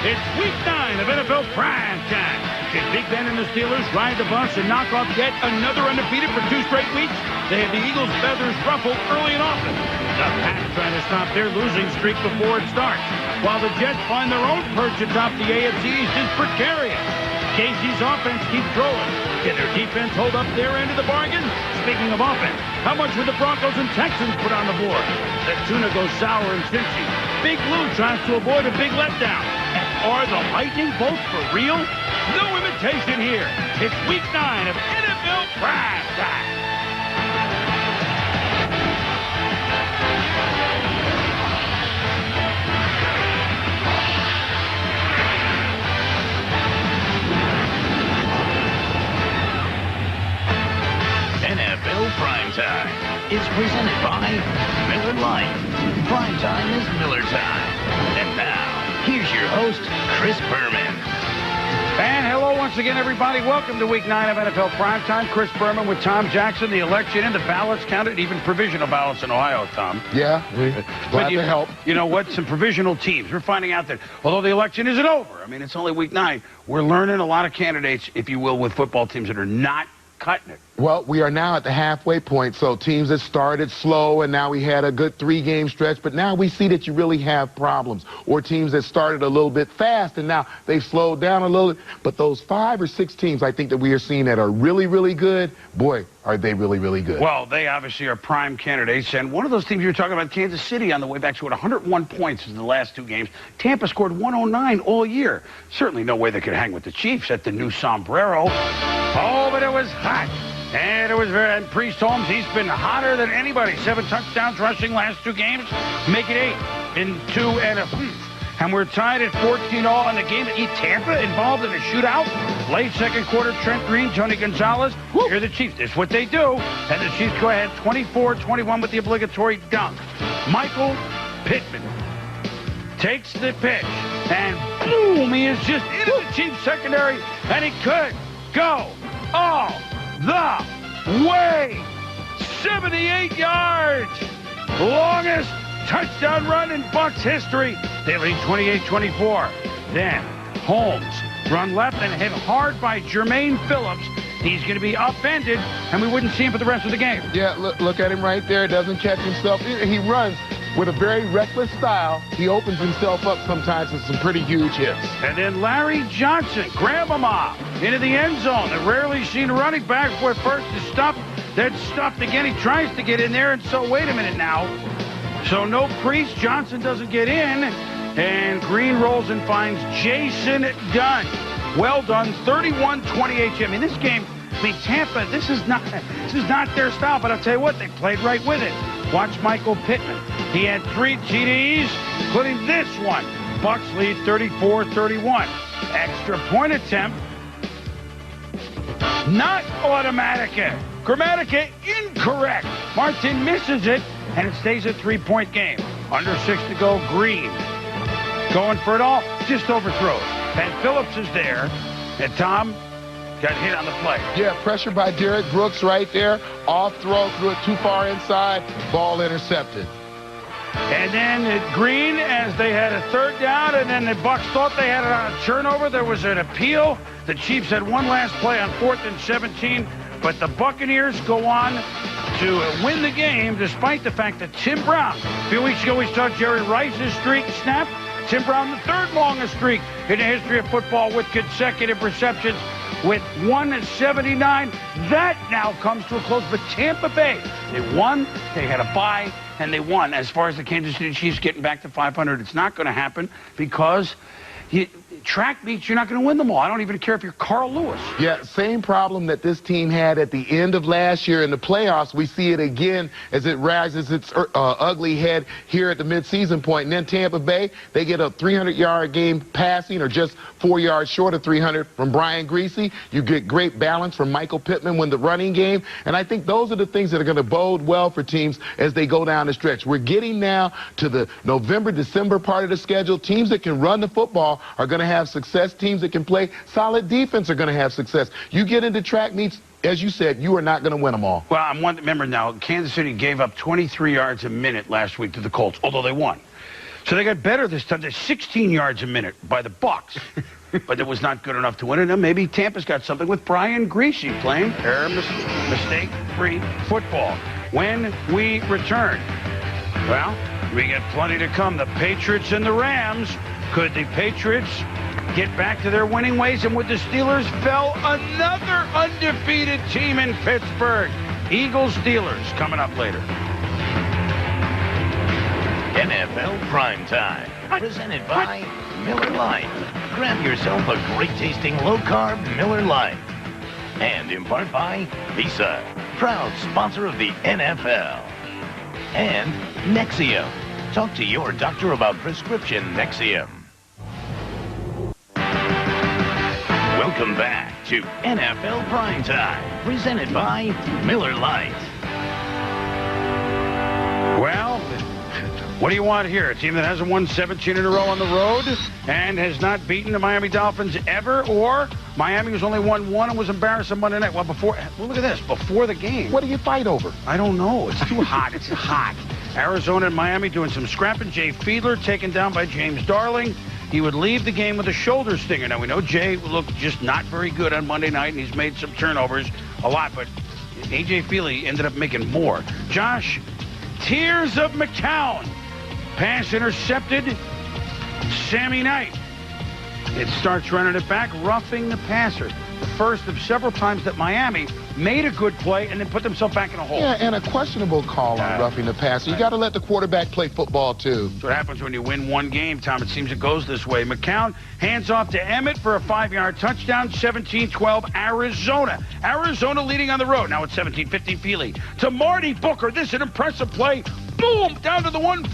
It's Week 9 of NFL Primetime. Can Big Ben and the Steelers ride the bus and knock off yet another undefeated for 2 straight weeks? They have the Eagles' feathers ruffled early and often. The Pats trying to stop their losing streak before it starts, while the Jets find their own perch atop the AFC East is precarious. KC's offense keeps rolling. Can their defense hold up their end of the bargain? Speaking of offense, how much would the Broncos and Texans put on the board? The tuna goes sour in Cincy. Big Blue tries to avoid a big letdown. And are the Lightning bolts for real? No imitation here. It's Week 9 of NFL Primetime. NFL Primetime is presented by Miller Lite. Primetime is Miller time. And now, here's your host, Chris Berman. And hello once again, everybody. Welcome to Week 9 of NFL Primetime. Chris Berman with Tom Jackson. The election and the ballots counted, even provisional ballots in Ohio, Tom. Yeah, glad to help. You know what? Some provisional teams. We're finding out that although the election isn't over, I mean, it's only Week 9, we're learning a lot of candidates, if you will, with football teams that are not cutting it. Well, we are now at the halfway point, so teams that started slow and now we had a good 3-game stretch, but now we see that you really have problems. Or teams that started a little bit fast and now they've slowed down a little. But those 5 or 6 teams I think that we are seeing that are really, really good, boy, are they really, really good. Well, they obviously are prime candidates. And one of those teams you were talking about, Kansas City, on the way back, scored 101 points in the last 2 games. Tampa scored 109 all year. Certainly no way they could hang with the Chiefs at the new sombrero. Oh, but it was hot. And it was and Priest Holmes, he's been hotter than anybody. 7 touchdowns rushing last 2 games. Make it 8 in 2 1/2. And we're tied at 14-all in the game. Tampa involved in a shootout. Late second quarter, Trent Green, Tony Gonzalez. Here are the Chiefs. This is what they do. And the Chiefs go ahead 24-21 with the obligatory dunk. Michael Pittman takes the pitch. And boom, he is just into the Chiefs secondary. And he could go all the way. 78 yards. Longest touchdown run in Bucs history. They lead 28-24. Then Holmes run left and hit hard by Jermaine Phillips. He's going to be upended, and we wouldn't see him for the rest of the game. Yeah, look at him right there. Doesn't catch himself. He runs with a very reckless style. He opens himself up sometimes with some pretty huge hits. And then Larry Johnson, grandmama, into the end zone. A rarely seen running back where first is stuffed, then stuffed again. He tries to get in there, and so wait a minute now. So no Priest. Johnson doesn't get in, and Green rolls and finds Jason Dunn. Well done, 31-28. I mean, this game, Tampa, this is not their style, but I'll tell you what, they played right with it. Watch Michael Pittman. He had 3 TDs, including this one. Bucs lead 34-31. Extra point attempt. Not Automatica. Grammatica incorrect. Martin misses it, and it stays a 3-point game. Under 6 to go, Green. Going for it all, just overthrows. And Phillips is there, and Tom got hit on the play. Yeah, pressure by Derek Brooks right there. Off throw, threw it too far inside. Ball intercepted. And then Green, as they had a 3rd down, and then the Bucs thought they had it on a turnover. There was an appeal. The Chiefs had one last play on 4th and 17, but the Buccaneers go on to win the game despite the fact that Tim Brown, a few weeks ago we saw Jerry Rice's streak snap. Tim Brown, the 3rd longest streak in the history of football with consecutive receptions with 179. That now comes to a close. But Tampa Bay, they won, they had a bye, and they won. As far as the Kansas City Chiefs getting back to 500, it's not going to happen because track meets, you're not going to win them all. I don't even care if you're Carl Lewis. Yeah, same problem that this team had at the end of last year in the playoffs. We see it again as it rises its ugly head here at the midseason point. And then Tampa Bay, they get a 300-yard game passing, or just 4 yards short of 300 from Brian Greasy. You get great balance from Michael Pittman when the running game. And I think those are the things that are going to bode well for teams as they go down the stretch. We're getting now to the November, December part of the schedule. Teams that can run the football are going to have success. Teams that can play solid defense are going to have success. You get into track meets, as you said, you are not going to win them all. Well, remember now, Kansas City gave up 23 yards a minute last week to the Colts, although they won. So they got better this time. They're 16 yards a minute by the Bucs. But it was not good enough to win it. And maybe Tampa's got something with Brian Greasy playing mistake-free football. When we return, well, we got plenty to come. The Patriots and the Rams. Could the Patriots get back to their winning ways? And would the Steelers fell another undefeated team in Pittsburgh? Eagles-Steelers coming up later. NFL Primetime, presented by Miller Lite. Grab yourself a great-tasting low-carb Miller Lite. And in part by Visa, proud sponsor of the NFL. And Nexium. Talk to your doctor about prescription Nexium. Welcome back to NFL Primetime, presented by Miller Lite. Well, what do you want here? A team that hasn't won 17 in a row on the road and has not beaten the Miami Dolphins ever? Or Miami has only won one and was embarrassed on Monday night? Well, look at this. Before the game. What do you fight over? I don't know. It's too hot. It's hot. Arizona and Miami doing some scrapping. Jay Fiedler taken down by James Darling. He would leave the game with a shoulder stinger. Now, we know Jay looked just not very good on Monday night, and he's made some turnovers, a lot, but A.J. Feely ended up making more. Josh, Tears of McCown. Pass intercepted. Sammy Knight. It starts running it back, roughing the passer. The first of several times that Miami made a good play and then put themselves back in a hole. Yeah, and a questionable call on roughing the passer. You got to let the quarterback play football, too. That's what happens when you win one game, Tom. It seems it goes this way. McCown hands off to Emmett for a 5-yard touchdown, 17-12, Arizona. Arizona leading on the road. Now it's 17-15, Feely. To Marty Booker. This is an impressive play. Boom! Down to the 1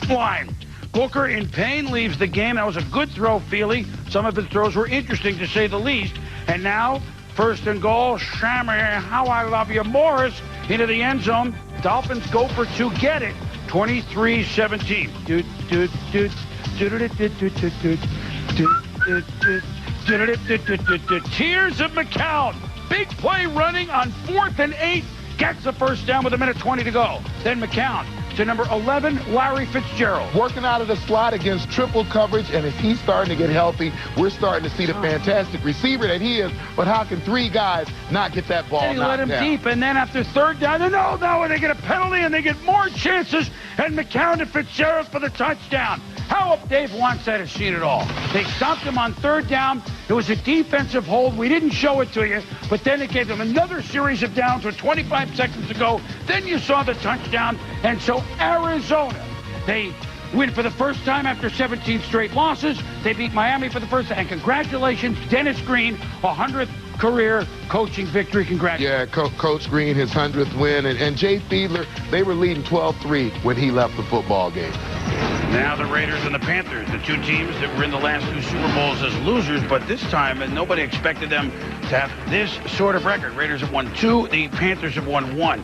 line. Booker in pain leaves the game. That was a good throw, Feely. Some of his throws were interesting, to say the least. And now, first and goal, Shammy, how I love you, Morris, into the end zone. Dolphins go for 2, get it, 23-17. Tears of McCown. Big play running on 4th and 8. Gets the first down with 1:20 to go. Then McCown to number 11, Larry Fitzgerald. Working out of the slot against triple coverage, and as he's starting to get healthy, we're starting to see the fantastic receiver that he is. But how can 3 guys not get that ball knocked down? They let him deep, and then after 3rd down, no, they get a penalty, and they get more chances, and McCown to Fitzgerald for the touchdown. How Dave Wannstedt has seen it all. They stopped him on 3rd down. It was a defensive hold. We didn't show it to you, but then it gave them another series of downs with 25 seconds to go. Then you saw the touchdown, and so Arizona, they win for the first time after 17 straight losses. They beat Miami for the first time, and congratulations, Dennis Green, 100th career coaching victory. Congratulations. Yeah, Coach Green, his 100th win, and Jay Fiedler, they were leading 12-3 when he left the football game. Now the Raiders and the Panthers, the 2 teams that were in the last 2 Super Bowls as losers, but this time nobody expected them to have this sort of record. Raiders have won 2, the Panthers have won 1.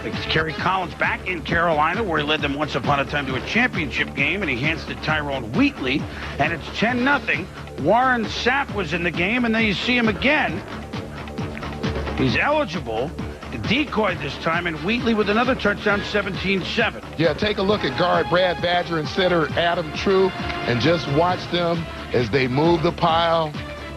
It's Kerry Collins back in Carolina, where he led them once upon a time to a championship game, and he hands to Tyrone Wheatley, and it's 10-0. Warren Sapp was in the game, and then you see him again. He's eligible. Decoyed this time, and Wheatley with another touchdown, 17-7. Yeah, take a look at guard Brad Badger and center Adam True, and just watch them as they move the pile.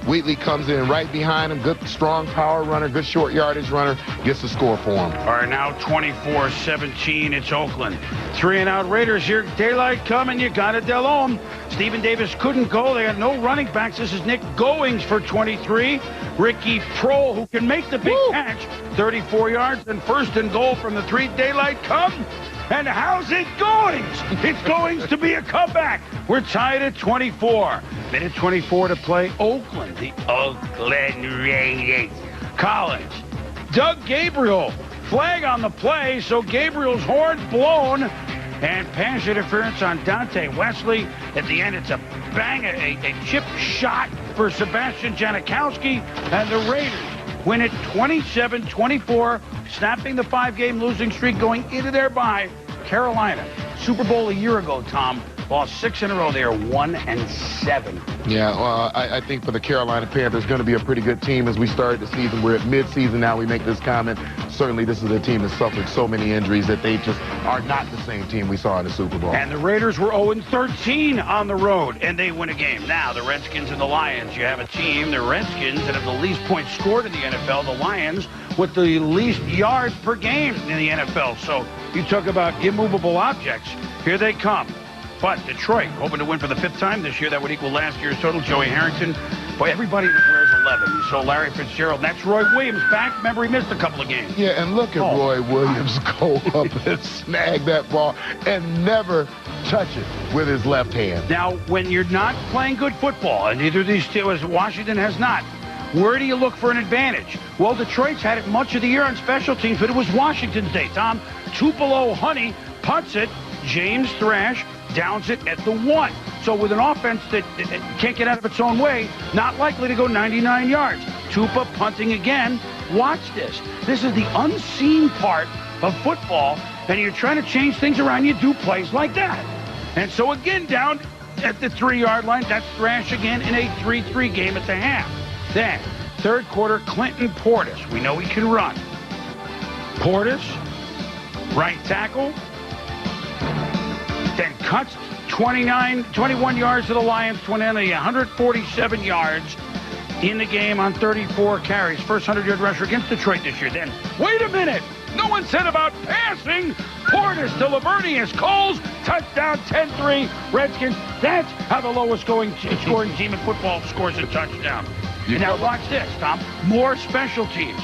Wheatley comes in right behind him. Good, strong power runner, good short yardage runner. Gets the score for him. All right, now 24-17. It's Oakland. 3-and-out Raiders here. Daylight coming. You got it, Delhomme. Stephen Davis couldn't go. They had no running backs. This is Nick Goings for 23. Ricky Prohl, who can make the big catch. 34 yards and 1st and goal from the 3. Daylight come. And how's it going? It's going to be a comeback. We're tied at 24. Minute 24 to play. Oakland, the Oakland Raiders. Collins, Doug Gabriel, flag on the play, so Gabriel's horn blown. And pass interference on Dante Wesley. At the end, it's a bang, a chip shot for Sebastian Janikowski. And the Raiders win it 27-24, snapping the 5-game losing streak going into their bye. Carolina, Super Bowl a year ago, Tom, lost 6 in a row. They are 1-7. Yeah, I think for the Carolina Panthers, going to be a pretty good team as we started the season. We're at midseason now. We make this comment. Certainly, this is a team that suffered so many injuries that they just are not the same team we saw in the Super Bowl. And the Raiders were 0-13 on the road, and they win a game. Now, the Redskins and the Lions. You have a team, the Redskins, that have the least points scored in the NFL. The Lions with the least yards per game in the NFL. So you talk about immovable objects. Here they come. But Detroit, hoping to win for the 5th time this year. That would equal last year's total. Joey Harrington. Boy, everybody that wears 11. You saw Larry Fitzgerald. And that's Roy Williams back. Remember, he missed a couple of games. Yeah, and look at Roy Williams go up and snag that ball and never touch it with his left hand. Now, when you're not playing good football, and neither of these two, as Washington has not, where do you look for an advantage? Well, Detroit's had it much of the year on special teams, but it was Washington's day. Tom, Tupelo Honey punts it. James Thrash downs it at the 1. So with an offense that can't get out of its own way, not likely to go 99 yards. Tupa punting again. Watch this. This is the unseen part of football, and you're trying to change things around. You do plays like that. And so again, down at the 3-yard line, that's Thrash again in a 3-3 game at the half. Then, third quarter, Clinton Portis. We know he can run. Portis, right tackle, then cuts 21 yards to the Lions, 147 yards in the game on 34 carries. First 100-yard rusher against Detroit this year. Then, wait a minute. No one said about passing. Portis to Lavernius Coles. Touchdown, 10-3. Redskins. That's how the lowest scoring team in football scores a touchdown. Now watch this, Tom. More special teams.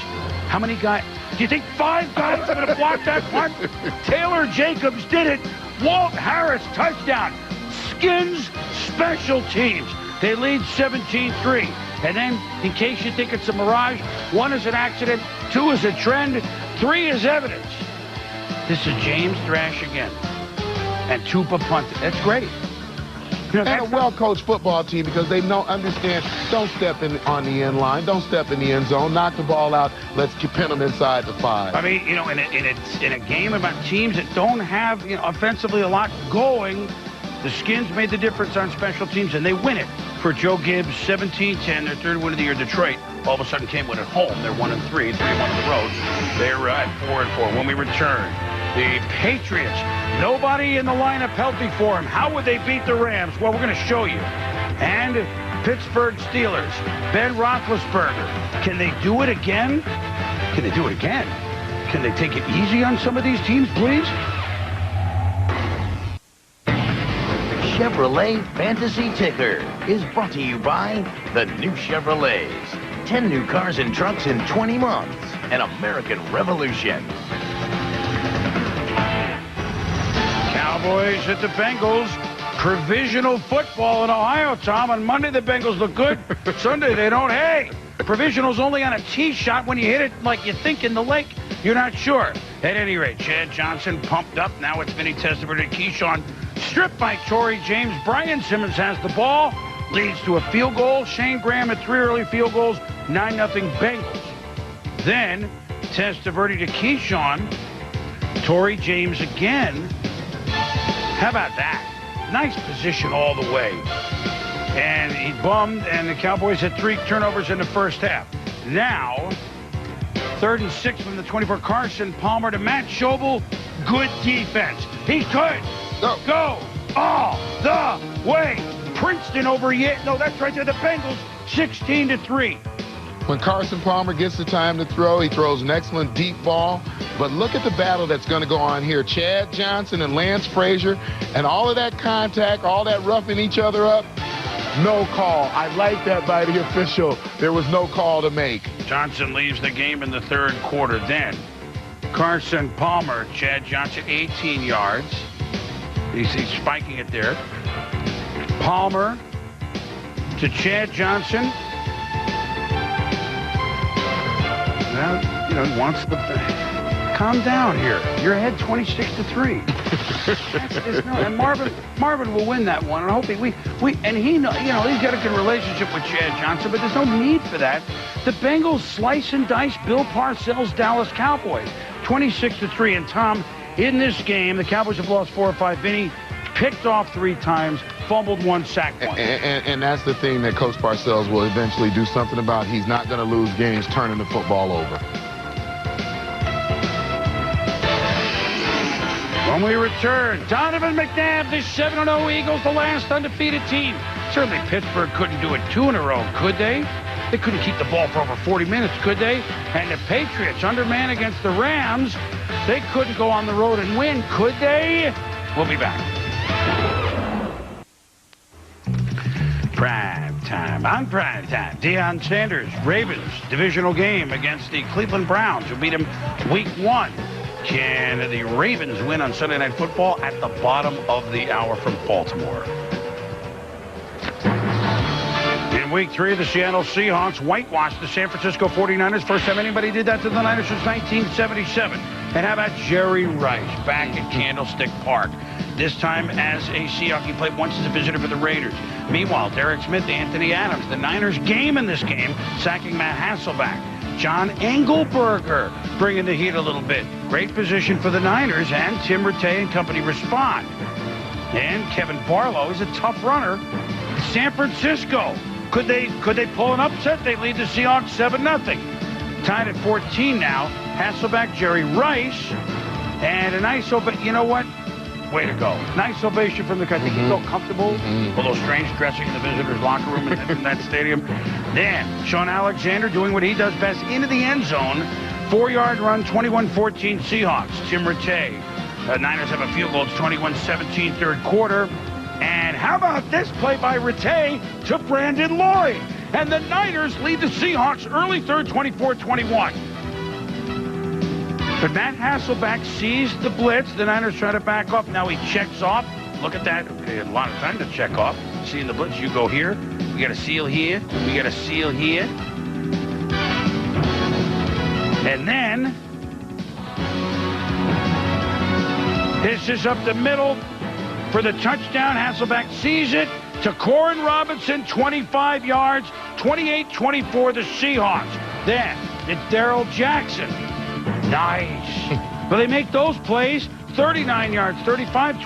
How many guys? Do you think 5 guys are going to block that punt? Taylor Jacobs did it. Walt Harris, touchdown. Skins, special teams. They lead 17-3. And then, in case you think it's a mirage, 1 is an accident, 2 is a trend, 3 is evidence. This is James Thrash again. And Tupa punted. That's great. You know, and a well-coached football team because they understand, don't step in on the end line, don't step in the end zone, knock the ball out, let's pin them inside the 5. I mean, you know, in a game about teams that don't have, offensively a lot going, the Skins made the difference on special teams, and they win it. For Joe Gibbs, 17-10, their 3rd win of the year. Detroit all of a sudden came with at home. They're 1-3, 3-1 on the road. They're at 4-4. When we return, the Patriots, nobody in the lineup healthy for them. How would they beat the Rams? Well, we're going to show you. And Pittsburgh Steelers, Ben Roethlisberger. Can they do it again? Can they do it again? Can they take it easy on some of these teams, please? Chevrolet Fantasy Ticker is brought to you by the new Chevrolets. 10 new cars and trucks in 20 months. An American Revolution. Cowboys at the Bengals. Provisional football in Ohio, Tom. On Monday, the Bengals look good. Sunday, they don't. Hey, provisional's only on a tee shot. When you hit it like you think in the lake, you're not sure. At any rate, Chad Johnson pumped up. Now it's Vinny Testaverde. Keyshawn stripped by Torrey James. Brian Simmons has the ball. Leads to a field goal. Shane Graham at 3 early field goals. 9-0 Bengals. Then Testaverde to Keyshawn. Torrey James again. How about that? Nice position all the way. And he bummed, and the Cowboys had 3 turnovers in the first half. Now, 3rd and 6 from the 24. Carson Palmer to Matt Schobel. Good defense. He could go all the way. Princeton over Yale. No, that's right there. The Bengals, 16-3. When Carson Palmer gets the time to throw, he throws an excellent deep ball. But look at the battle that's going to go on here. Chad Johnson and Lance Frazier, and all of that contact, all that roughing each other up, no call. I like that by the official. There was no call to make. Johnson leaves the game in the 3rd quarter. Then Carson Palmer, Chad Johnson, 18 yards. He's spiking it there. Palmer to Chad Johnson. Now, wants the... Calm down here. You're ahead 26-3. And Marvin will win that one. And I hope he's got a good relationship with Chad Johnson, but there's no need for that. The Bengals slice and dice Bill Parcells' Dallas Cowboys, 26-3. And Tom, in this game. The Cowboys have lost 4 or 5. Vinny picked off 3 times, fumbled 1, sacked 1. And that's the thing that Coach Parcells will eventually do something about. He's not going to lose games turning the football over. When we return, Donovan McNabb, the 7-0 Eagles, the last undefeated team. Certainly Pittsburgh couldn't do it 2 in a row, could they? They couldn't keep the ball for over 40 minutes, could they? And the Patriots, undermanned against the Rams, they couldn't go on the road and win, could they? We'll be back. Prime time. On Prime Time, Deion Sanders, Ravens, divisional game against the Cleveland Browns, who beat them week 1. Can the Ravens win on Sunday Night Football at the bottom of the hour from Baltimore? In week 3, the Seattle Seahawks whitewashed the San Francisco 49ers. First time anybody did that to the Niners since 1977. And how about Jerry Rice back at Candlestick Park? This time as a Seahawk. He played once as a visitor for the Raiders. Meanwhile, Derek Smith, Anthony Adams, the Niners game in this game, sacking Matt Hasselbeck. John Engelberger bringing the heat a little bit. Great position for the Niners, and Tim Rattay and company respond. And Kevin Barlow is a tough runner. San Francisco, could they pull an upset? They lead the Seahawks 7-0. Tied at 14 now. Hasselbeck, Jerry Rice, and a nice ovation. You know what? Way to go. Nice ovation from the guy. I think he felt comfortable. A little strange dressing in the visitors' locker room in that stadium. Then, Sean Alexander doing what he does best into the end zone. 4-yard run, 21-14 Seahawks. Tim Rattay. The Niners have a field goal. It's 21-17 third quarter. And how about this play by Rattay to Brandon Lloyd? And the Niners lead the Seahawks early third, 24-21. But Matt Hasselbeck sees the blitz. The Niners try to back off. Now he checks off. Look at that. Okay, a lot of time to check off. Seeing the blitz, you go here. We got a seal here. We got a seal here. And then this is up the middle for the touchdown. Hasselbeck sees it to Corin Robinson, 25 yards, 28-24 the Seahawks. Then it's Darrell Jackson. Nice. But they make those plays. 39 yards, 35-24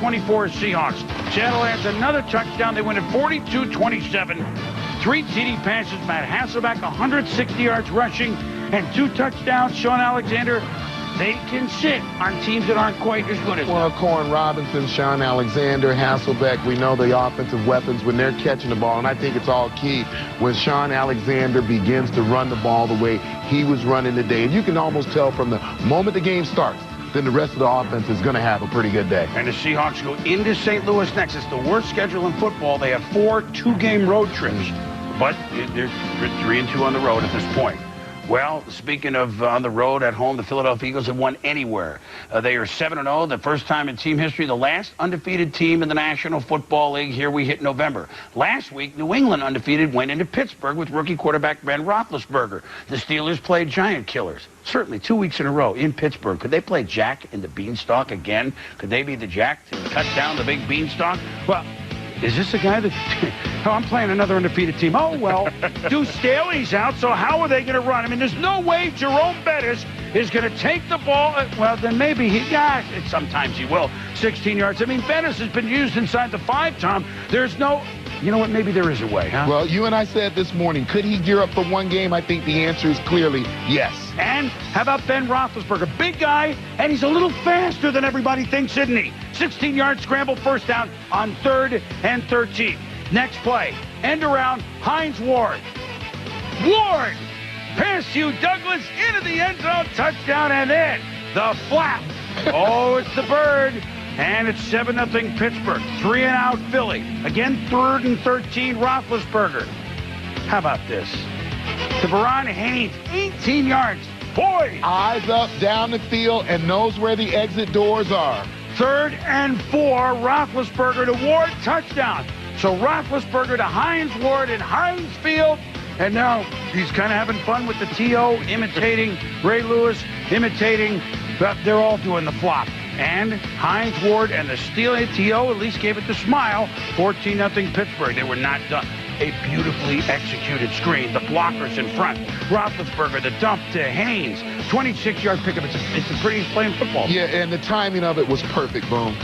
Seahawks. Seattle adds another touchdown. They win at 42-27. 3 TD passes. Matt Hasselbeck, 160 yards rushing, and 2 touchdowns. Sean Alexander, they can sit on teams that aren't quite as good as them. Well, Corin Robinson, Sean Alexander, Hasselbeck, we know the offensive weapons when they're catching the ball, and I think it's all key when Sean Alexander begins to run the ball the way he was running today. And you can almost tell from the moment the game starts, then the rest of the offense is going to have a pretty good day. And the Seahawks go into St. Louis next. It's the worst schedule in football. They have 4 2-game road trips, but they're 3-2 on the road at this point. Well, speaking of on the road, at home, the Philadelphia Eagles have won anywhere. They are 7-0, the first time in team history, the last undefeated team in the National Football League. Here we hit November. Last week, New England undefeated went into Pittsburgh with rookie quarterback Ben Roethlisberger. The Steelers played giant killers. Certainly 2 weeks in a row in Pittsburgh. Could they play Jack in the Beanstalk again? Could they be the Jack to cut down the big Beanstalk? Well, is this a guy that... Oh, I'm playing another undefeated team. Oh, well, Deuce Staley's out, so how are they going to run? I mean, there's no way Jerome Bettis is going to take the ball. Well, then maybe sometimes he will. 16 yards. I mean, Bettis has been used inside the 5, Tom. There's no... You know what? Maybe there is a way, huh? Well, you and I said this morning, could he gear up for one game? I think the answer is clearly yes. And how about Ben Roethlisberger? Big guy, and he's a little faster than everybody thinks, isn't he? 16-yard scramble, first down on 3rd and 13. Next play, end around, Hines Ward. Ward! Pass you, Douglas, into the end zone, touchdown, and then the flap. Oh, it's the bird. And it's 7-0 Pittsburgh. 3-and-out Philly. Again, 3rd and 13, Roethlisberger. How about this? To Baron Haynes, 18 yards. Boy! Eyes up, down the field, and knows where the exit doors are. 3rd and 4, Roethlisberger to Ward, touchdown. So Roethlisberger to Hines Ward in Heinz Field. And now he's kind of having fun with the T.O., imitating Ray Lewis, imitating, but they're all doing the flop. And Hines Ward and the Steelers, T.O. at least gave it the smile. 14-0 Pittsburgh. They were not done. a beautifully executed screen. The blockers in front. Roethlisberger, the dump to Haynes. 26-yard pickup. It's a pretty playing football. Yeah, and the timing of it was perfect, Boom.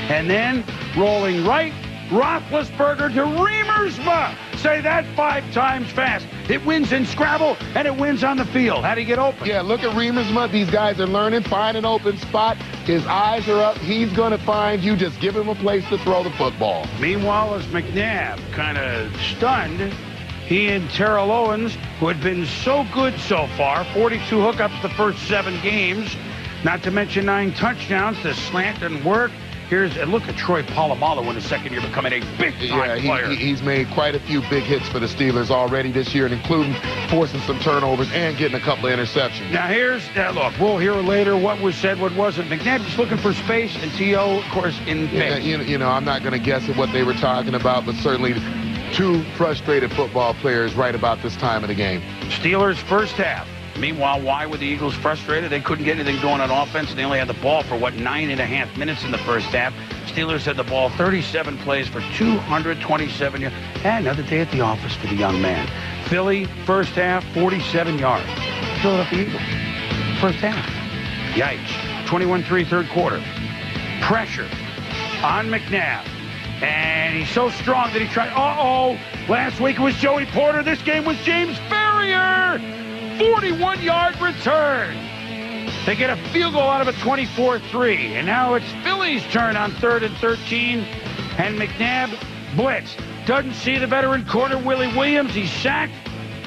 And then rolling right, Roethlisberger to Reamersma. Say that 5 times fast. It wins in Scrabble, and it wins on the field. How do you get open? Yeah, look at Reamersma. These guys are learning. Find an open spot. His eyes are up. He's going to find you. Just give him a place to throw the football. Meanwhile, as McNabb kind of stunned, he and Terrell Owens, who had been so good so far, 42 hookups the first 7 games, not to mention 9 touchdowns. The slant didn't work. And look at Troy Polamalu in his second year becoming a big-time player. He's made quite a few big hits for the Steelers already this year, and including forcing some turnovers and getting a couple of interceptions. Now here's, look, we'll hear later what was said, what wasn't. McNabb just looking for space, and T.O., of course, in pace. You know, I'm not going to guess at what they were talking about, but certainly 2 frustrated football players right about this time of the game. Steelers first half. Meanwhile, why were the Eagles frustrated? They couldn't get anything going on offense, and they only had the ball for, 9.5 minutes in the first half. Steelers had the ball 37 plays for 227 yards. And another day at the office for the young man. Philly, first half, 47 yards. Philadelphia Eagles, first half. Yikes. 21-3 third quarter. Pressure on McNabb. And he's so strong that he tried. Last week it was Joey Porter. This game was James Ferrier. 41-yard return. They get a field goal out of a 24-3. And now it's Philly's turn on 3rd and 13. And McNabb blitz. Doesn't see the veteran corner, Willie Williams. He's sacked.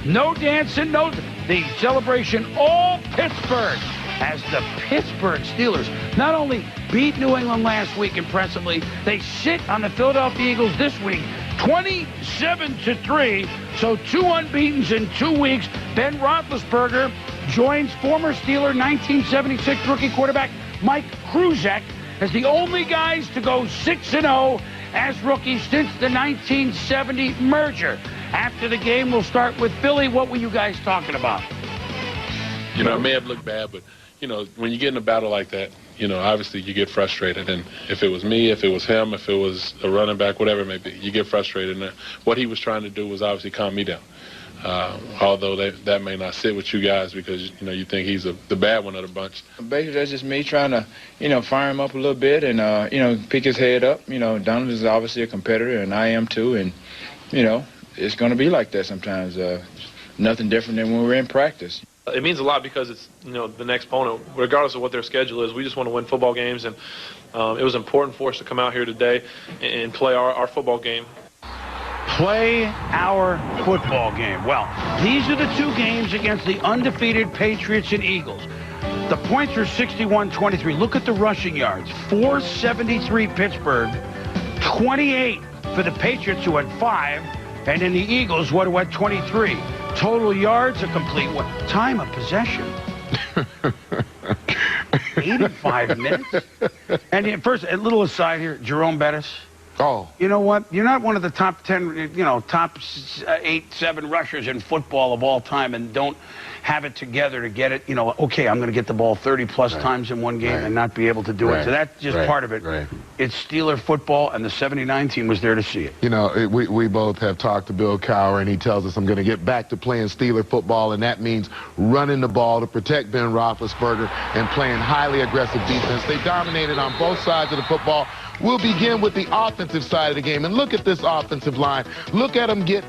No dancing, no. The celebration, all Pittsburgh, as the Pittsburgh Steelers not only beat New England last week impressively, they sit on the Philadelphia Eagles this week 27-3. So 2 unbeatens in 2 weeks. Ben Roethlisberger joins former Steeler 1976 rookie quarterback Mike Kruzak as the only guys to go 6-0 as rookies since the 1970 merger. After the game, we'll start with Philly. What were you guys talking about? You know, it may have looked bad, but, you know, when you get in a battle like that, you know, obviously you get frustrated. And if it was me, if it was him, if it was a running back, whatever it may be, you get frustrated. And what he was trying to do was obviously calm me down. Although that may not sit with you guys because, you know, you think he's the bad one of the bunch. Basically, that's just me trying to, you know, fire him up a little bit and, you know, pick his head up. You know, Donald is obviously a competitor, and I am too. And, you know, it's going to be like that sometimes. Nothing different than when we're in practice. It means a lot because it's, you know, the next opponent, regardless of what their schedule is. We just want to win football games, and it was important for us to come out here today and play our football game. Play our football game. Well, these are the 2 games against the undefeated Patriots and Eagles. The points are 61-23. Look at the rushing yards. 473 Pittsburgh, 28 for the Patriots, who had 5, and then the Eagles, who had 23. Total yards, a complete time of possession. 85 minutes. And first, a little aside here, Jerome Bettis. Oh. You know what? You're not one of the top 10, you know, top 8, 7 rushers in football of all time, and don't have it together to get it, you know, okay, I'm going to get the ball 30-plus times in one game and not be able to do it. So that's just part of it. It's Steeler football, and the 79 team was there to see it. You know, we both have talked to Bill Cowher, and he tells us I'm going to get back to playing Steeler football, and that means running the ball to protect Ben Roethlisberger and playing highly aggressive defense. They dominated on both sides of the football. We'll begin with the offensive side of the game, and look at this offensive line. Look at them get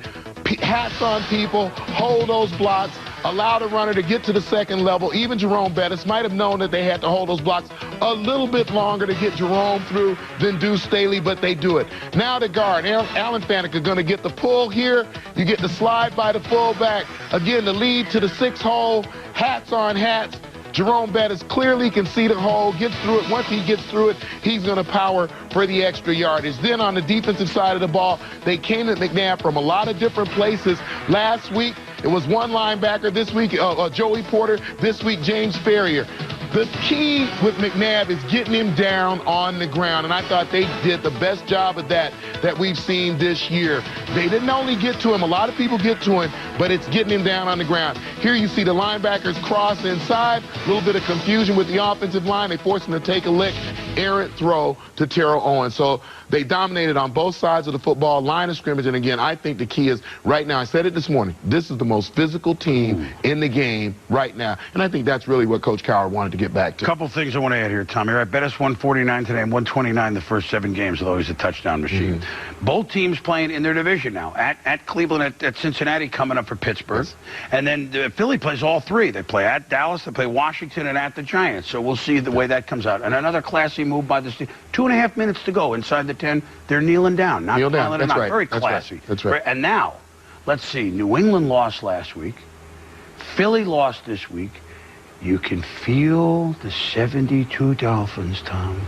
hats on people, hold those blocks, allow the runner to get to the second level. Even Jerome Bettis might have known that they had to hold those blocks a little bit longer to get Jerome through than Deuce Staley, but they do it. Now the guard, Alan Faneca, going to get the pull here. You get the slide by the fullback. Again, the lead to the 6-hole, hats on hats. Jerome Bettis clearly can see the hole, gets through it. Once he gets through it, he's going to power for the extra yardage. Then on the defensive side of the ball, they came at McNabb from a lot of different places. Last week, it was one linebacker. This week, Joey Porter. This week, James Ferrier. The key with McNabb is getting him down on the ground, and I thought they did the best job of that we've seen this year. They didn't only get to him, a lot of people get to him, but it's getting him down on the ground. Here you see the linebackers cross inside, a little bit of confusion with the offensive line. They force him to take a lick. errant throw to Terrell Owens. So they dominated on both sides of the football, line of scrimmage. And again, I think the key is right now, I said it this morning, this is the most physical team in the game right now. And I think that's really what Coach Cowher wanted to get back to. A couple things I want to add here, Tommy. I bet us 149 today and 129 the first 7 games, although he's a touchdown machine. Both teams playing in their division now. At Cleveland, at Cincinnati, coming up for Pittsburgh. And then Philly plays all 3. They play at Dallas, they play Washington, and at the Giants. So we'll see the way that comes out. And another classy move by the team. 2.5 minutes to go inside the 10. They're kneeling down, not piling it on. Very classy. That's right. And now, let's see. New England lost last week. Philly lost this week. You can feel the 72 Dolphins, Tom.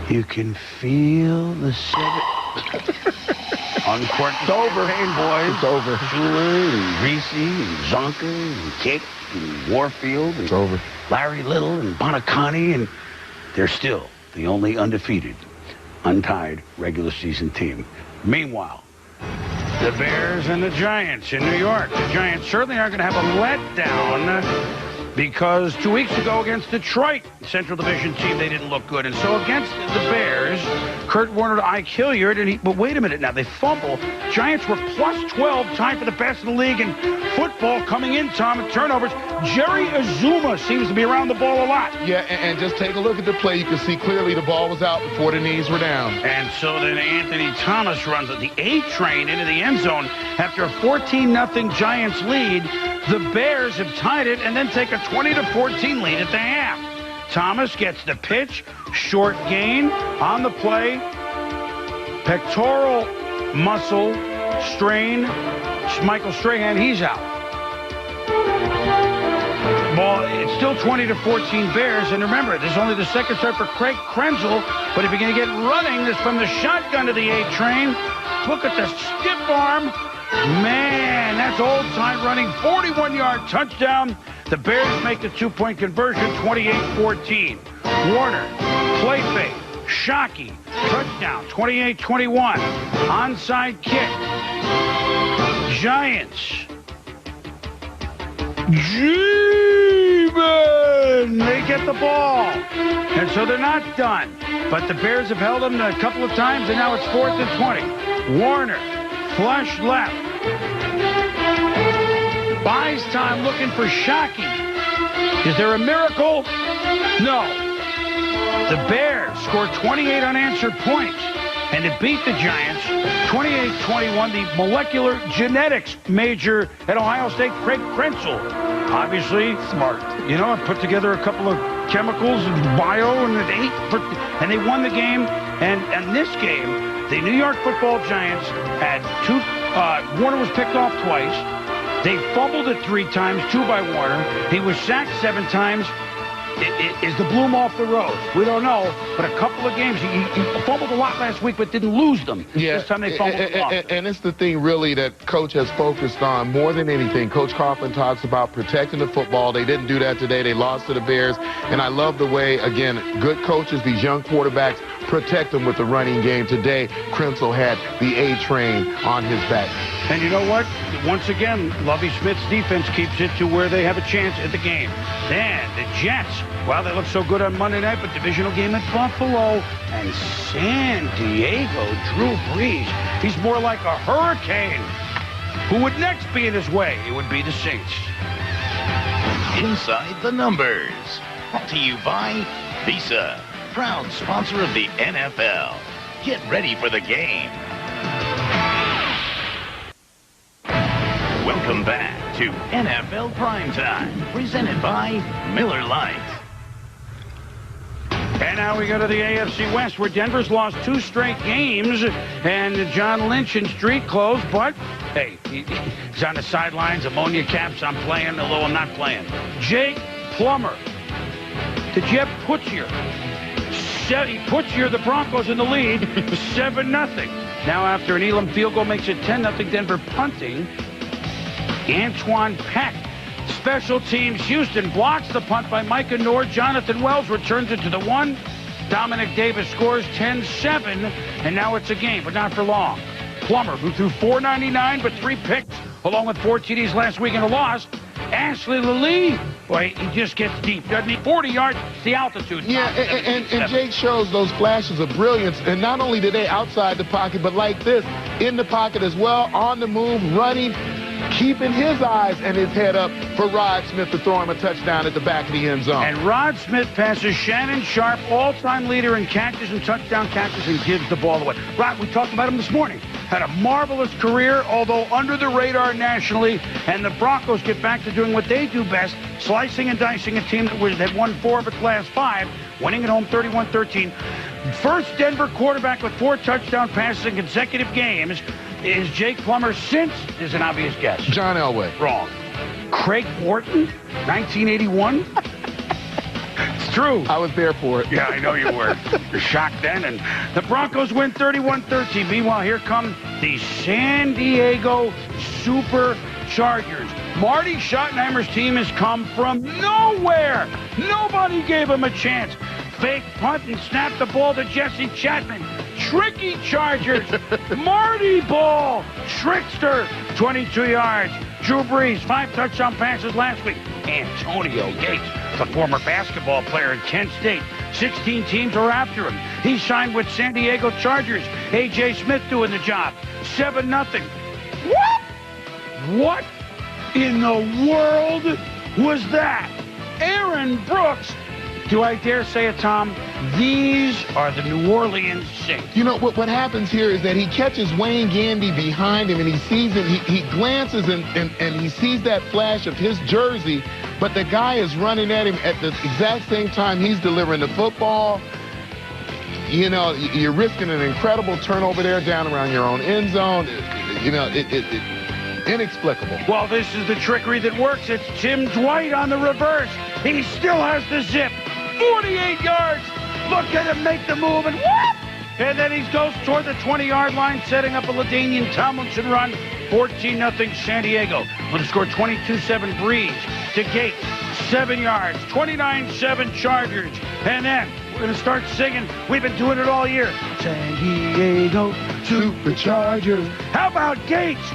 You can feel the Uncourt. It's over. Pain, boys. It's over. Schuler and Reese and Zonka and Kick and Warfield. And It's over. Larry Little and Bonacani, and they're still the only undefeated, untied regular season team. Meanwhile, the Bears and the Giants in New York. The Giants certainly aren't going to have a letdown because 2 weeks ago against Detroit, Central Division team, they didn't look good. And so against the Bears, Kurt Warner to Ike Hilliard, but wait a minute now, they fumble. Giants were plus 12, tied for the best in the league in football coming in, Tom, at turnovers. Jerry Azuma seems to be around the ball a lot. Yeah, and just take a look at the play. You can see clearly the ball was out before the knees were down. And so then Anthony Thomas runs the A train into the end zone after a 14-0 Giants lead. The Bears have tied it and then take a 20-14 lead at the half. Thomas gets the pitch, short gain on the play, pectoral muscle strain. Michael Strahan, he's out. Ball, it's still 20-14 Bears, and remember, this is only the second start for Craig Krenzel, but if you're going to get running, this from the shotgun to the A train. Look at the stiff arm. Man, that's old-time running, 41-yard touchdown. The Bears make the 2-point conversion, 28-14. Warner, play fake, Shockey, touchdown, 28-21. Onside kick. Giants. G-Men, they get the ball. And so they're not done. But the Bears have held them a couple of times, and now it's 4th and 20. Warner, flush left. Buys time looking for Shockey. Is there a miracle? No. The Bears scored 28 unanswered points, and to beat the Giants, 28-21, the molecular genetics major at Ohio State, Craig Krenzel. Obviously, smart. You know, put together a couple of chemicals and bio, and they won the game. And in this game, the New York Football Giants had Warner was picked off twice. They fumbled it 3 times, 2 by Warner. He was sacked 7 times. Is the bloom off the rose? We don't know, but a couple of games. He fumbled a lot last week, but didn't lose them. Yeah, this time they fumbled a lot. And it's the thing, really, that Coach has focused on more than anything. Coach Coughlin talks about protecting the football. They didn't do that today. They lost to the Bears. And I love the way, again, good coaches, these young quarterbacks, protect them with the running game. Today, Krenzel had the A train on his back. And you know what? Once again, Lovie Smith's defense keeps it to where they have a chance at the game. Then the Jets, well, they look so good on Monday night, but divisional game at Buffalo and San Diego. Drew Brees, he's more like a hurricane. Who would next be in his way? It would be the Saints. Inside the Numbers. Brought to you by Visa, proud sponsor of the NFL. Get ready for the game. Welcome back to NFL Primetime, presented by Miller Lite. And now we go to the AFC West, where Denver's lost 2 straight games, and John Lynch in street clothes, but, hey, he's on the sidelines, ammonia caps, I'm playing, although I'm not playing. Jake Plummer to Jeff Putzier. He Putzier, the Broncos in the lead, 7-0. Now after an Elam field goal makes it 10-0 Denver punting, Antoine Peck. Special teams, Houston blocks the punt by Micah Nord. Jonathan Wells returns it to the 1. Dominic Davis scores 10-7, and now it's a game, but not for long. Plummer, who threw 499 but 3 picks, along with 4 TDs last week in a loss, Ashley Lee, boy, he just gets deep, doesn't he? 40 yards, the altitude. Yeah, and Jake shows those flashes of brilliance. And not only today outside the pocket, but like this, in the pocket as well, on the move, running, keeping his eyes and his head up for Rod Smith to throw him a touchdown at the back of the end zone. And Rod Smith passes Shannon Sharp, all-time leader in catches and touchdown catches, and gives the ball away. Rod, we talked about him this morning. Had a marvelous career, although under the radar nationally, and the Broncos get back to doing what they do best, slicing and dicing a team that won 4 of its last 5, winning at home 31-13. First Denver quarterback with 4 touchdown passes in consecutive games is Jake Plummer since, is an obvious guess. John Elway. Wrong. Craig Wharton, 1981. It's true. I was there for it. Yeah, I know you were. You're shocked then. And the Broncos win 31-13. Meanwhile, here come the San Diego Superchargers. Marty Schottenheimer's team has come from nowhere. Nobody gave him a chance. Fake punt and snap the ball to Jesse Chapman. Tricky Chargers. Marty Ball. Trickster. 22 yards. Drew Brees, 5 touchdown passes last week. Antonio Gates, the former basketball player at Kent State. 16 teams are after him. He signed with San Diego Chargers. A.J. Smith doing the job. 7-0. What? What in the world was that? Aaron Brooks. Do I dare say it, Tom? These are the New Orleans Saints. You know, what happens here is that he catches Wayne Gandy behind him, and he sees him. He glances and he sees that flash of his jersey, but the guy is running at him at the exact same time he's delivering the football. You know, you're risking an incredible turnover there down around your own end zone. You know, inexplicable. Well, this is the trickery that works. It's Tim Dwight on the reverse. He still has the zip. 48 yards. Look at him make the move and whoop! And then he goes toward the 20-yard line, setting up a LaDainian Tomlinson run. 14-0 San Diego. With a score 22-7 Breeze to Gates. 7 yards. 29-7 Chargers. And then we're going to start singing. We've been doing it all year. San Diego Superchargers. How about Gates?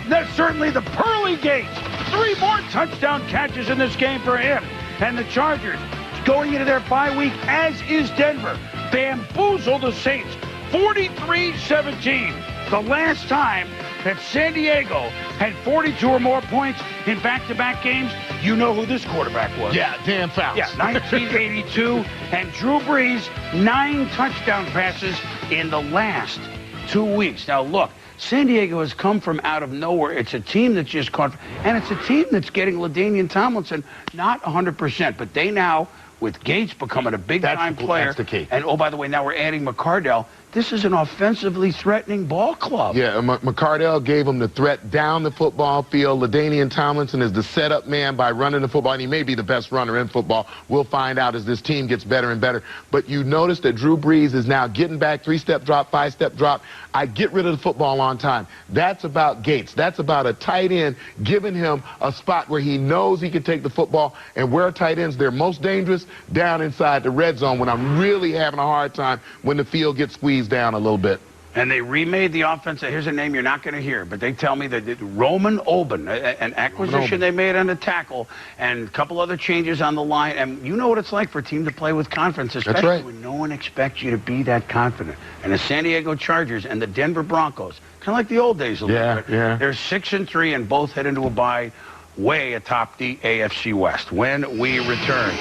That's certainly the pearly Gates. 3 more touchdown catches in this game for him. And the Chargers, going into their bye week, as is Denver, bamboozled the Saints 43-17. The last time that San Diego had 42 or more points in back-to-back games, you know who this quarterback was. Yeah, Dan Fouts. Yeah, 1982. And Drew Brees, 9 touchdown passes in the last 2 weeks. Now, look, San Diego has come from out of nowhere. It's a team that's just caught, and it's a team that's getting LaDainian Tomlinson not 100%, but they now, with Gates becoming a big-time player, that's the key. And, oh, by the way, now we're adding McCardell. This is an offensively threatening ball club. Yeah, McCardell gave him the threat down the football field. LaDainian Tomlinson is the setup man by running the football, and he may be the best runner in football. We'll find out as this team gets better and better. But you notice that Drew Brees is now getting back, 3-step drop, 5-step drop. I get rid of the football on time. That's about Gates. That's about a tight end giving him a spot where he knows he can take the football. And where tight ends, they're most dangerous, down inside the red zone when I'm really having a hard time when the field gets squeezed down a little bit. And they remade the offense. Here's a name you're not going to hear, but they tell me that Roman Oben, an acquisition they made on the tackle, and a couple other changes on the line. And you know what it's like for a team to play with confidence, especially when no one expects you to be that confident. And the San Diego Chargers and the Denver Broncos, kind of like the old days a little bit. Yeah. They're 6-3 and both head into a bye way atop the AFC West. When we return,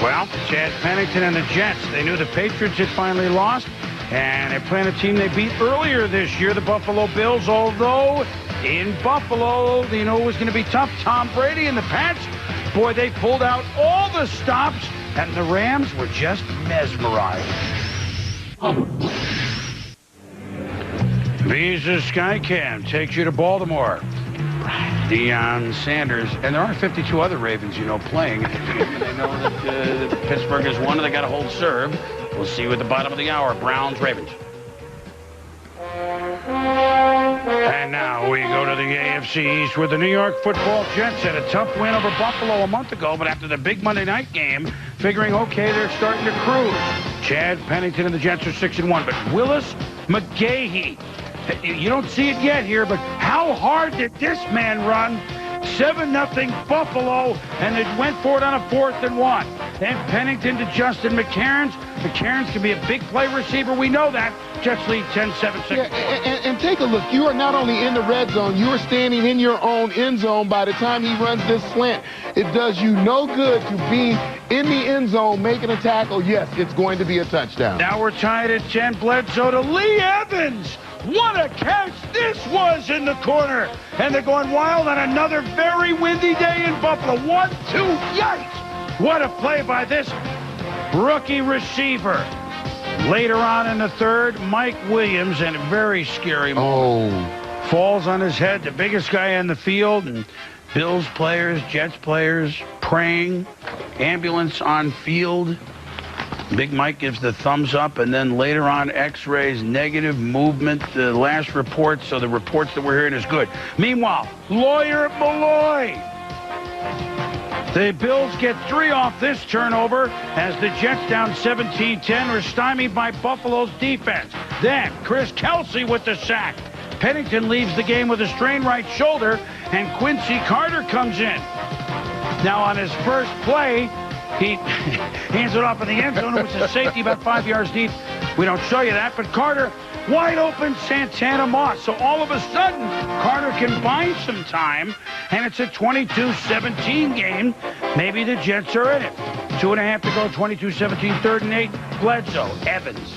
well, Chad Pennington and the Jets, they knew the Patriots had finally lost. And they're playing a team they beat earlier this year, the Buffalo Bills, although in Buffalo, you know, it was going to be tough. Tom Brady and the Pats, boy, they pulled out all the stops, and the Rams were just mesmerized. Visa Skycam takes you to Baltimore. Deion Sanders, and there are 52 other Ravens, you know, playing. They know that Pittsburgh is one, and they got to hold serve. We'll see you at the bottom of the hour. Browns, Ravens. And now we go to the AFC East, where the New York Football Jets had a tough win over Buffalo a month ago, but after the big Monday night game, figuring, okay, they're starting to cruise. Chad Pennington and the Jets are 6-1, but Willis McGahee, you don't see it yet here, but how hard did this man run? 7-0 Buffalo, and they went for it on a 4th and 1. Then Pennington to Justin McCairns. McCairns can be a big play receiver. We know that. Jets lead 10-7. Yeah, and take a look. You are not only in the red zone, you are standing in your own end zone by the time he runs this slant. It does you no good to be in the end zone making a tackle. Yes, it's going to be a touchdown. Now we're tied at 10. Bledsoe to Lee Evans. What a catch this was in the corner. And they're going wild on another very windy day in Buffalo. 1-2, yikes. What a play by this rookie receiver. Later on in the third, Mike Williams, and a very scary moment. Falls on his head, the biggest guy in the field, and Bills players, Jets players praying, ambulance on field. Big Mike gives the thumbs up, and then later on, x-rays, negative movement, the last report, so the reports that we're hearing is good. Meanwhile, Lawyer Malloy. The Bills get 3 off this turnover as the Jets down 17-10 are stymied by Buffalo's defense. Then Chris Kelsey with the sack. Pennington leaves the game with a strained right shoulder, and Quincy Carter comes in. Now on his first play, he hands it off in the end zone. It was a safety about 5 yards deep. We don't show you that, but Carter, wide open Santana Moss. So all of a sudden, Carter can buy some time, and it's a 22-17 game. Maybe the Jets are in it. 2.5 to go, 22-17, 3rd and 8. Bledsoe, Evans.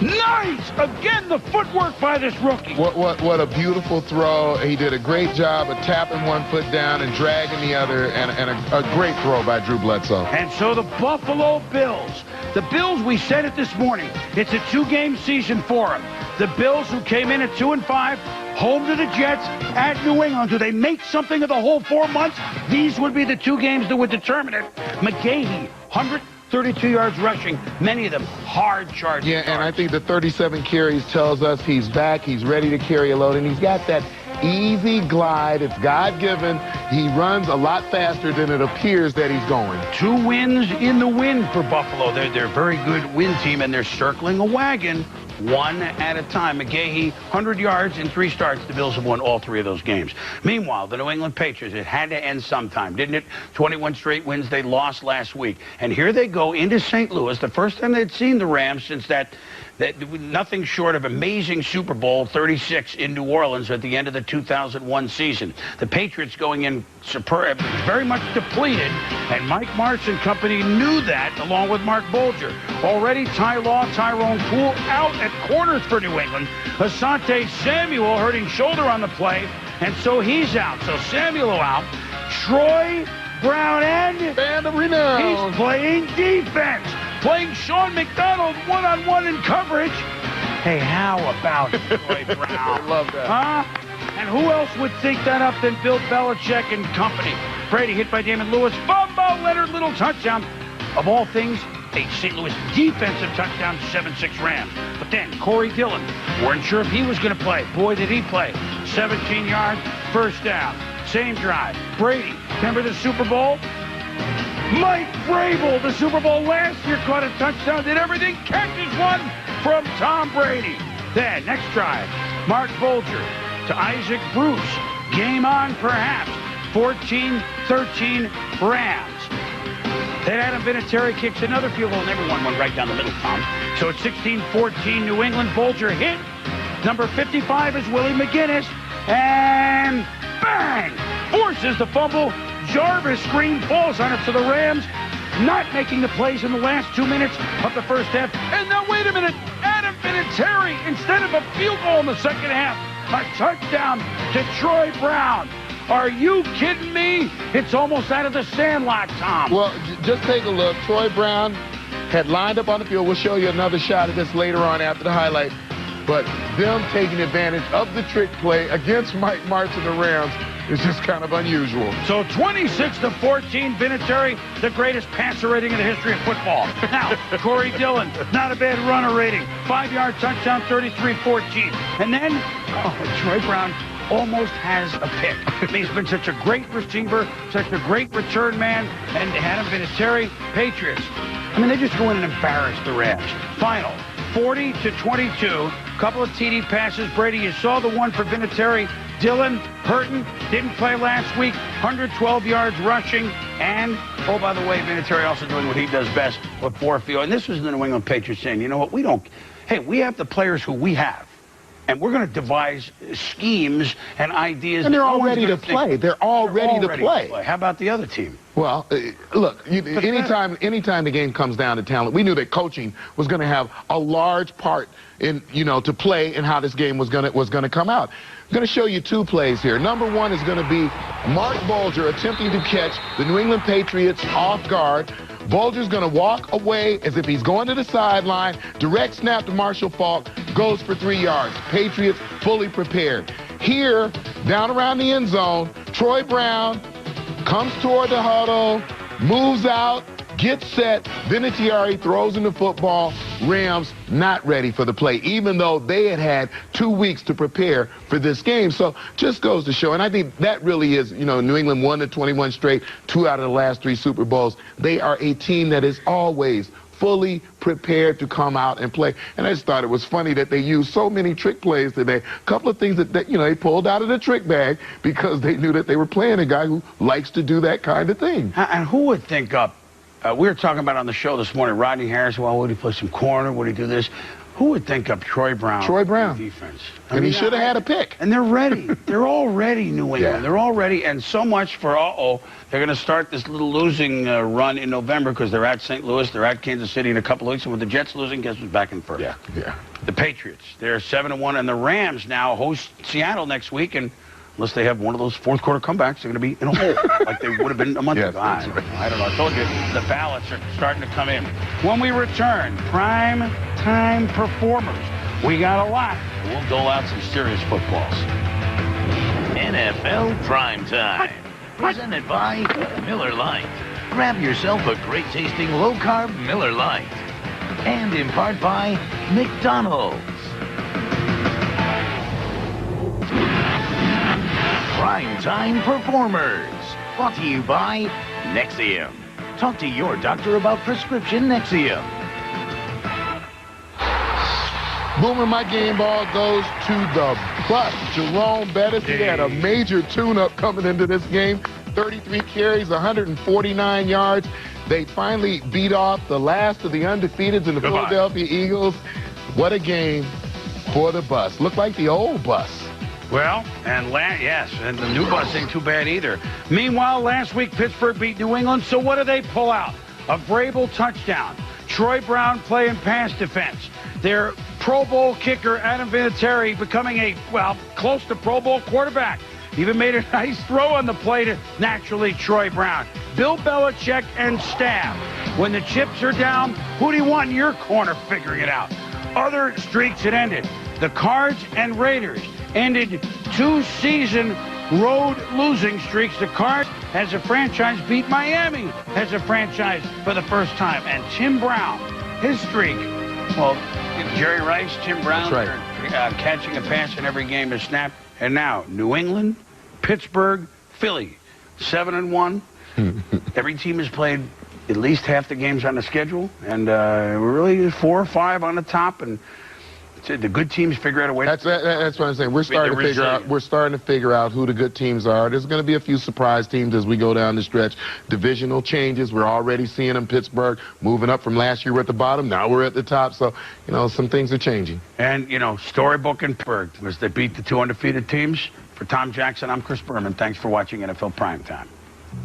Nice! Again, the footwork by this rookie. What a beautiful throw. He did a great job of tapping one foot down and dragging the other, and a great throw by Drew Bledsoe. And so the Buffalo Bills. The Bills, we said it this morning, it's a 2-game season for them. The Bills, who came in at 2-5, home to the Jets, at New England. Do they make something of the whole 4 months? These would be the 2 games that would determine it. McGahee, 132 yards rushing, many of them hard charging. Yeah, and I think the 37 carries tells us he's back, he's ready to carry a load, and he's got that easy glide. It's God-given. He runs a lot faster than it appears that he's going. 2 wins in the win for Buffalo. They're a very good win team, and they're circling a wagon one at a time. McGahee, 100 yards in 3 starts. The Bills have won all 3 of those games. Meanwhile, the New England Patriots, it had to end sometime, didn't it? 21 straight wins. They lost last week. And here they go into St. Louis, the first time they'd seen the Rams since that nothing short of amazing Super Bowl 36 in New Orleans at the end of the 2001 season. The Patriots going in superb, very much depleted, and Mike Martz and company knew that, along with Mark Bolger. Already Ty Law, Tyrone Poole out at corners for New England. Asante Samuel hurting shoulder on the play, and so he's out. So Samuel out. Troy Brown and Band of renown. He's playing defense. Playing Sean McDonald one-on-one in coverage. Hey, how about Troy Brown? I love that. Huh? And who else would think that up than Bill Belichick and company? Brady hit by Damon Lewis. Fumble, Leonard Little touchdown. Of all things, a St. Louis defensive touchdown, 7-6 Rams. But then Corey Dillon, weren't sure if he was going to play. Boy, did he play. 17 yards, first down. Same drive. Brady, remember the Super Bowl? Mike Vrabel, the Super Bowl last year, caught a touchdown, did everything, catches one from Tom Brady. Then, next drive, Mark Bolger to Isaac Bruce. Game on, perhaps. 14-13 Rams. Then Adam Vinatieri kicks another field goal, and everyone went right down the middle, Tom. So it's 16-14 New England. Bolger hit. Number 55 is Willie McGinnis. And bang! Forces the fumble. Jarvis Green falls on it, so the Rams not making the plays in the last 2 minutes of the first half. And now, wait a minute, Adam Vinatieri, instead of a field goal in the second half, a touchdown to Troy Brown. Are you kidding me? It's almost out of the sandlot, Tom. Well, just take a look. Troy Brown had lined up on the field. We'll show you another shot of this later on after the highlight. But them taking advantage of the trick play against Mike Martz and the Rams is just kind of unusual. So 26-14, Vinatieri, the greatest passer rating in the history of football. Now, Corey Dillon, not a bad runner rating. 5-yard touchdown, 33-14. And then, Troy Brown almost has a pick. I mean, he's been such a great receiver, such a great return man, and Adam Vinatieri, Patriots. I mean, they just go in and embarrass the Rams. Final, 40-22. Couple of TD passes. Brady, you saw the one for Vinatieri Dillon hurting, didn't play last week, 112 yards rushing, and, oh, by the way, Vinatieri also doing what he does best with 4 field. And this was the New England Patriots saying, you know what, we have the players who we have. And we're going to devise schemes and ideas. And they're all ready to play. They're all ready to play. How about the other team? Well, look, anytime the game comes down to talent, we knew that coaching was going to have a large part in, to play in how this game was going to come out. I'm going to show you 2 plays here. Number 1 is going to be Mark Bulger attempting to catch the New England Patriots off guard. Bulger's going to walk away as if he's going to the sideline. Direct snap to Marshall Faulk. Goes for 3 yards. Patriots fully prepared. Here, down around the end zone, Troy Brown comes toward the huddle, moves out, gets set. Vinatieri throws in the football. Rams not ready for the play, even though they had 2 weeks to prepare for this game. So just goes to show, and I think that really is, New England won the 21 straight, 2 out of the last 3 Super Bowls. They are a team that is always fully prepared to come out and play. And I just thought it was funny that they used so many trick plays today. A couple of things that they pulled out of the trick bag because they knew that they were playing a guy who likes to do that kind of thing. And who would think up? We were talking about on the show this morning, Rodney Harris, well, would he play some corner? Would he do this? Who would think up Troy Brown? Troy Brown. Defense. And he should have had a pick. And they're ready. They're all ready, New England. Yeah. They're all ready. And so much for, they're going to start this little losing run in November because they're at St. Louis, they're at Kansas City in a couple of weeks. And with the Jets losing, guess who's back in first? Yeah. The Patriots. They're 7-1. And the Rams now host Seattle next week. And unless they have one of those fourth-quarter comebacks, they're going to be in a hole like they would have been a month ago. I don't know. I told you, the ballots are starting to come in. When we return, prime time performers. We got a lot. We'll dole out some serious footballs. NFL Primetime. Presented by Miller Lite. Grab yourself a great-tasting low-carb Miller Lite. And in part by McDonald's. Primetime Performers. Brought to you by Nexium. Talk to your doctor about prescription Nexium. Boomer, my game ball goes to the bus. Jerome Bettis, he had a major tune-up coming into this game. 33 carries, 149 yards. They finally beat off the last of the undefeateds in the Philadelphia Eagles. What a game for the bus. Looked like the old bus. Well, and and the new bus ain't too bad either. Meanwhile, last week, Pittsburgh beat New England, so what do they pull out? A Vrabel touchdown. Troy Brown playing pass defense. Their Pro Bowl kicker, Adam Vinatieri, becoming close to Pro Bowl quarterback. Even made a nice throw on the play to, naturally, Troy Brown. Bill Belichick and staff. When the chips are down, who do you want in your corner figuring it out? Other streaks that ended. The Cards and Raiders ended 2-season road losing streaks. The Cards, as a franchise, beat Miami as a franchise for the first time. And Tim Brown, his streak, Jerry Rice, Tim Brown, catching a pass in every game is snapped. And now, New England, Pittsburgh, Philly, 7-1. Every team has played at least half the games on the schedule. And we're really 4 or 5 on the top. And the good teams figure out a way. That's what I'm saying. We're starting to figure out who the good teams are. There's going to be a few surprise teams as we go down the stretch. Divisional changes. We're already seeing them. Pittsburgh moving up from last year. We're at the bottom. Now we're at the top. So, some things are changing. And, storybook in Pittsburgh was they beat the 2 undefeated teams. For Tom Jackson, I'm Chris Berman. Thanks for watching NFL Primetime.